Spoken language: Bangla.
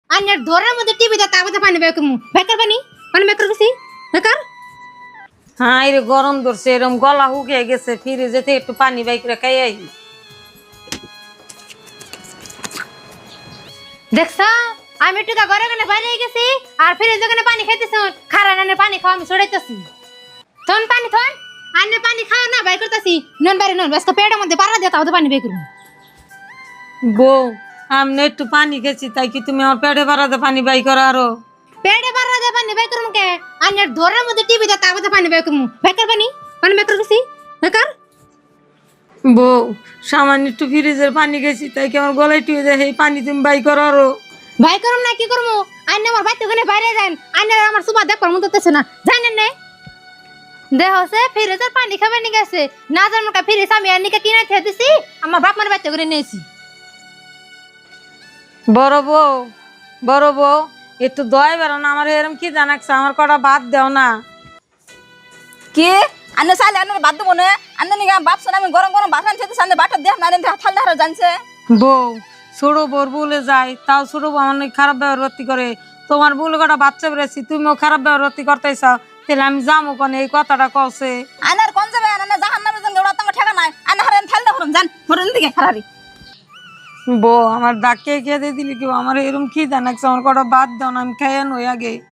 আন্যার ধরের মধ্যে টিভি দা তাবতে পানি বের করমু বেকার পানি বের করবি বেকার। হ্যাঁ এই রে গরম ধরছে এরকম গলা শুকিয়ে গেছে ফ্রিজে থেকে একটু পানি বাইক রে খাই আই। দেখছ আমি একটু ঘরে গনে বাইরে গেছি আর ফ্রিজে গনে পানি খাইতেছ খারা নানে পানি খাওয়া আমি ছড়াইতেছি থন পানি থন আনে পানি খাওয়া না বাই করতেছি নন বাইরে নন বেশ পেটের মধ্যে পারা দিয়ে তাবতে পানি বের করমু। বউ আমি একটু পানি খেয়েছি তাই কি তুমি আমার পেটে বাড়াতে পানি বাই করো আরো? পেটে পারা দিয়ে পানি বের করমু কে আন্যার ধরের মধ্যে টিভি দা তাবতে পানি বের করমু বেকার পানি বের করবি বেকার। বউ সামান্য একটু ফ্রিজের পানি খেয়েছি তাই কি আমার গলায় টুয়ে যায় এই পানি তুমি বাই করো আরো? ভাই করম না কি করমু আন্নে আমার বাইতে গনে বাইরে যান আন্নে আমার সুবা দেখ পারমু তো না জানেন না দেহ সে ফ্রিজের পানি খাবে নি গেছে না জানো কা ফ্রিজ আমি আন্নিকে কিনে খেয়ে দিছি আমার বাপ মার বাইতে করে নিয়েছি। বড় বউ একটু দয় বেরো না আমার এরম কি জানাকছে আমার কটা বাদ দেও না। কি আনে চাইলে আনে বাদ দেবো না আনে নিগা বাপসন আমি গরম গরম ভাত আনতে সামনে বাটা দেখ না আনে থাল না জানছে। বউ ছোট বউর বলে যায় তাও ছোট বউ আমার নাকি খারাপ ব্যবহার ভর্তি করে তোমার বলে কটা বাচ্চা বেড়েছি তুমিও খারাপ ব্যবহার ভর্তি করতেছ তাহলে আমি যাবো কোন এই কথাটা কছে। আনার কোন যাবে আনে জাহান নামে জান ওরা তোমার ঠেকা নাই আনে হারেন থাল না হরম জান হরন দিকে হারারি। বউ আমার ডাকে খেয়ে দিয়ে দিলি কি আমার এরম কি জানাকছে আমার কটা বাদ দাও না আমি খেয়ে নই আগে।